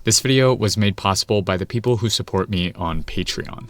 This video was made possible by the people who support me on Patreon.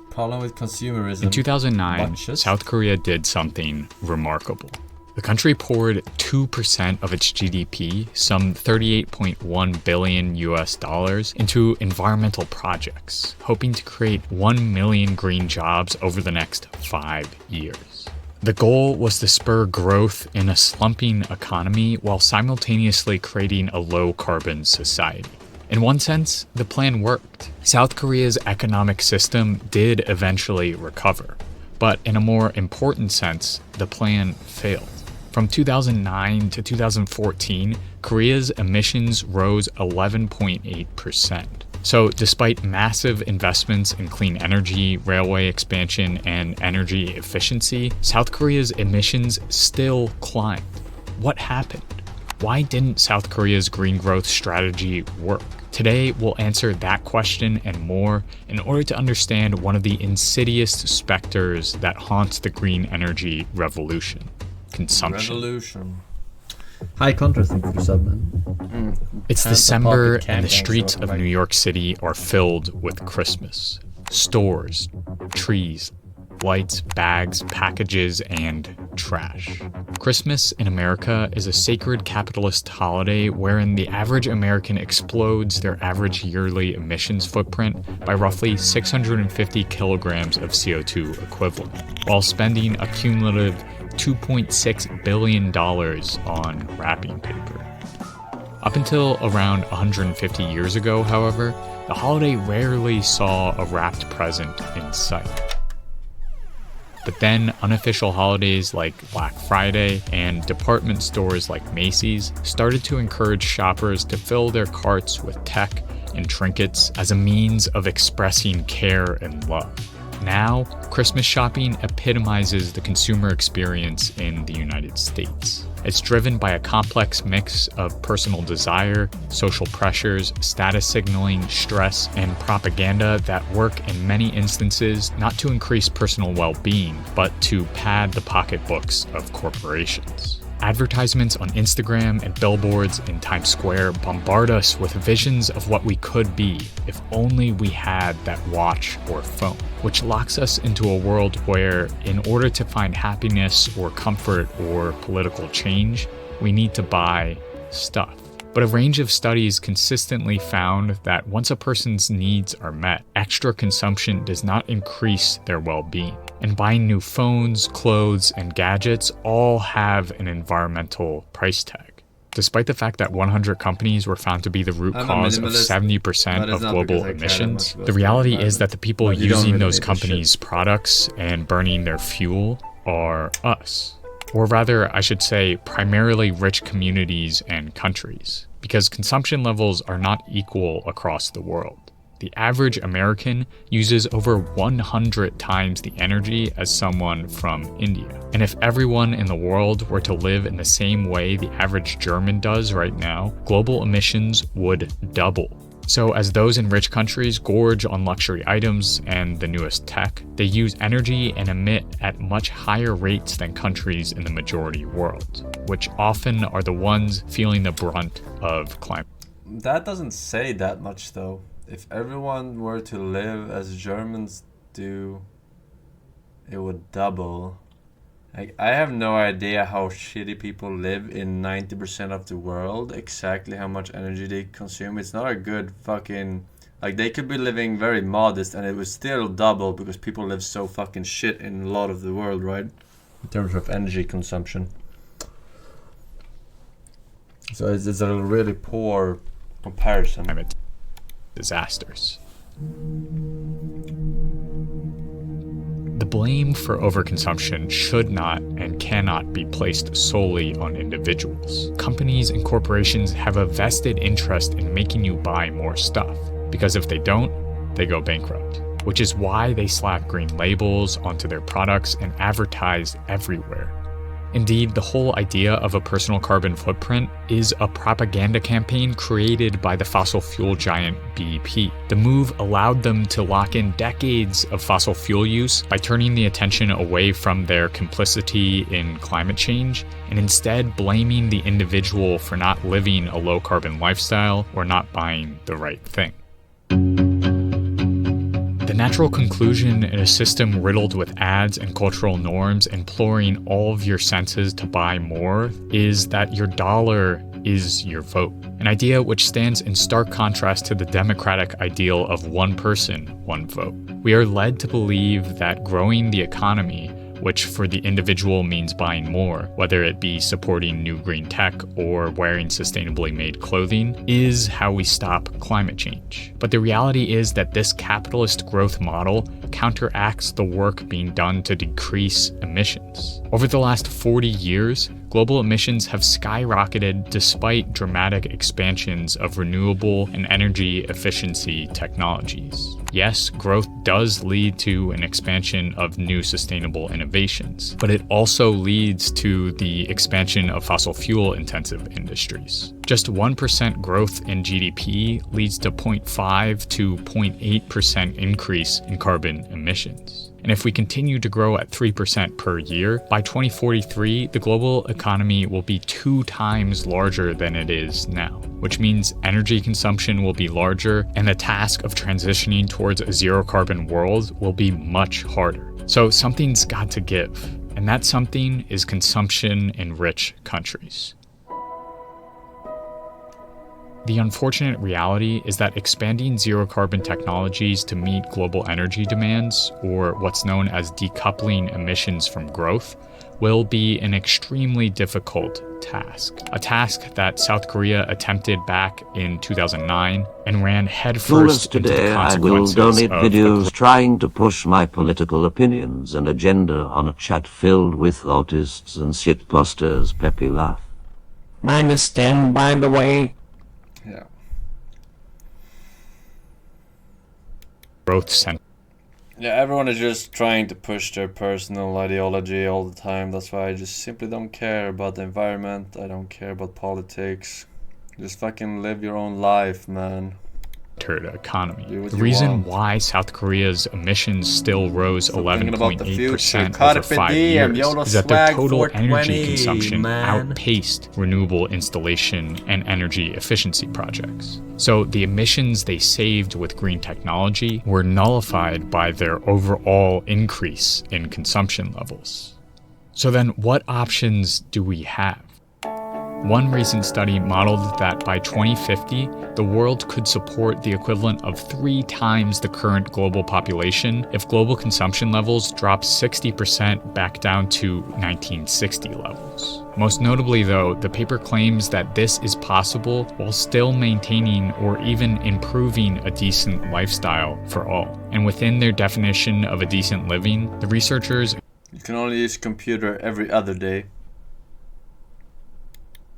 Problem with consumerism. In 2009, South Korea did something remarkable. The country poured 2% of its GDP, some $38.1 billion US, into environmental projects, hoping to create 1 million green jobs over the next 5 years. The goal was to spur growth in a slumping economy while simultaneously creating a low-carbon society. In one sense, the plan worked. South Korea's economic system did eventually recover, but in a more important sense, the plan failed. From 2009 to 2014, Korea's emissions rose 11.8%. So despite massive investments in clean energy, railway expansion, and energy efficiency, South Korea's emissions still climbed. What happened? Why didn't South Korea's green growth strategy work? Today, we'll answer that question and more in order to understand one of the insidious specters that haunts the green energy revolution: consumption. High contrast for sub, man. It's December and the streets of New York City are filled with Christmas. Stores, trees, lights, bags, packages, and trash. Christmas in America is a sacred capitalist holiday wherein the average American explodes their average yearly emissions footprint by roughly 650 kilograms of CO2 equivalent, while spending a cumulative $2.6 billion on wrapping paper. Up until around 150 years ago, however, the holiday rarely saw a wrapped present in sight. But then unofficial holidays like Black Friday and department stores like Macy's started to encourage shoppers to fill their carts with tech and trinkets as a means of expressing care and love. Now, Christmas shopping epitomizes the consumer experience in the United States. It's driven by a complex mix of personal desire, social pressures, status signaling, stress, and propaganda that work in many instances not to increase personal well-being, but to pad the pocketbooks of corporations. Advertisements on Instagram and billboards in Times Square bombard us with visions of what we could be if only we had that watch or phone, which locks us into a world where, in order to find happiness or comfort or political change, we need to buy stuff. But a range of studies consistently found that once a person's needs are met, extra consumption does not increase their well-being. And buying new phones, clothes, and gadgets all have an environmental price tag. Despite the fact that 100 companies were found to be the root cause of 70% of global emissions, the reality is that the people using those companies' products and burning their fuel are us. Or rather, I should say, primarily rich communities and countries, because consumption levels are not equal across the world. The average American uses over 100 times the energy as someone from India. And if everyone in the world were to live in the same way the average German does right now, global emissions would double. So as those in rich countries gorge on luxury items and the newest tech, they use energy and emit at much higher rates than countries in the majority world, which often are the ones feeling the brunt of climate. That doesn't say that much though. If everyone were to live as Germans do, it would double. Like, I have no idea how shitty people live in 90% of the world, exactly how much energy they consume. It's not a good fucking... Like, they could be living very modest and it would still double because people live so fucking shit in a lot of the world, right? In terms of energy consumption. So it's a really poor comparison. Climate disasters. The blame for overconsumption should not and cannot be placed solely on individuals. Companies and corporations have a vested interest in making you buy more stuff, because if they don't, they go bankrupt, which is why they slap green labels onto their products and advertise everywhere. Indeed, the whole idea of a personal carbon footprint is a propaganda campaign created by the fossil fuel giant BP. The move allowed them to lock in decades of fossil fuel use by turning the attention away from their complicity in climate change and instead blaming the individual for not living a low-carbon lifestyle or not buying the right thing. The natural conclusion in a system riddled with ads and cultural norms imploring all of your senses to buy more is that your dollar is your vote, an idea which stands in stark contrast to the democratic ideal of one person, one vote. We are led to believe that growing the economy, which for the individual means buying more, whether it be supporting new green tech or wearing sustainably made clothing, is how we stop climate change. But the reality is that this capitalist growth model counteracts the work being done to decrease emissions. Over the last 40 years, global emissions have skyrocketed despite dramatic expansions of renewable and energy efficiency technologies. Yes, growth does lead to an expansion of new sustainable innovations, but it also leads to the expansion of fossil fuel intensive industries. Just 1% growth in GDP leads to 0.5 to 0.8% increase in carbon emissions. And if we continue to grow at 3% per year, by 2043, the global economy will be 2 times larger than it is now, which means energy consumption will be larger and the task of transitioning towards a zero-carbon world will be much harder. So something's got to give, and that something is consumption in rich countries. The unfortunate reality is that expanding zero-carbon technologies to meet global energy demands, or what's known as decoupling emissions from growth, will be an extremely difficult task. A task that South Korea attempted back in 2009 and ran headfirst into the consequences I will donate videos trying to push my political opinions and agenda on a chat filled with autists and shitposters. Peppy laugh. Minus 10, by the way. Yeah. growth center. Yeah, everyone is just trying to push their personal ideology all the time. That's why I just simply don't care about the environment. I don't care about politics. Just fucking live your own life, man. Economy. The reason why South Korea's emissions still rose 11.8% over 5 years is that their total energy consumption outpaced renewable installation and energy efficiency projects. So the emissions they saved with green technology were nullified by their overall increase in consumption levels. So then what options do we have? One recent study modeled that by 2050, the world could support the equivalent of 3 times the current global population if global consumption levels drop 60% back down to 1960 levels. Most notably, though, the paper claims that this is possible while still maintaining or even improving a decent lifestyle for all. And within their definition of a decent living, the researchers You can only use a computer every other day.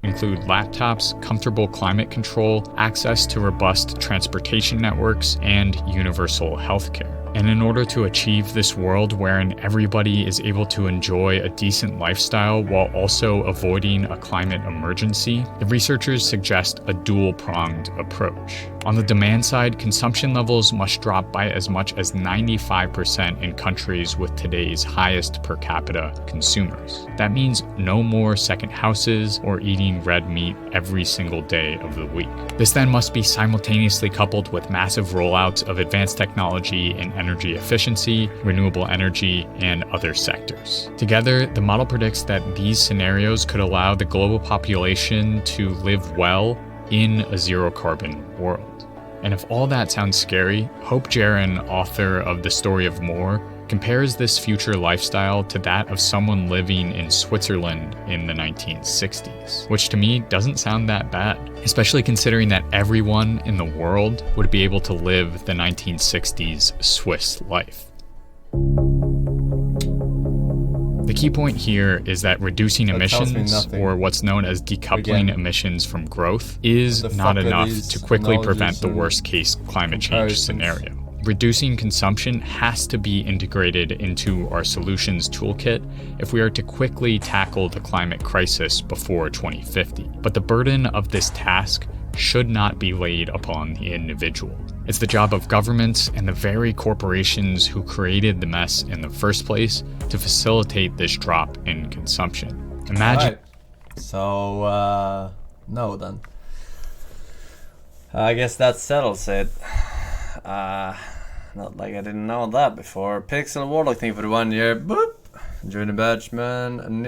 Include laptops, comfortable climate control, access to robust transportation networks, and universal healthcare. And in order to achieve this world wherein everybody is able to enjoy a decent lifestyle while also avoiding a climate emergency, the researchers suggest a dual-pronged approach. On the demand side, consumption levels must drop by as much as 95% in countries with today's highest per capita consumers. That means no more second houses or eating red meat every single day of the week. This then must be simultaneously coupled with massive rollouts of advanced technology in energy efficiency, renewable energy, and other sectors. Together, the model predicts that these scenarios could allow the global population to live well in a zero-carbon world. And if all that sounds scary, Hope Jaron, author of The Story of More, compares this future lifestyle to that of someone living in Switzerland in the 1960s, which to me doesn't sound that bad, especially considering that everyone in the world would be able to live the 1960s Swiss life. The key point here is that reducing emissions, or what's known as decoupling emissions from growth, is not enough to quickly prevent the worst-case climate change scenario. Reducing consumption has to be integrated into our solutions toolkit if we are to quickly tackle the climate crisis before 2050. But the burden of this task should not be laid upon the individual. It's the job of governments and the very corporations who created the mess in the first place to facilitate this drop in consumption. Imagine. Right. So, no then. I guess that settles it. Not like I didn't know that before. Pixel Warlock, thank you for the 1 year. Boop. Enjoy the badge, man.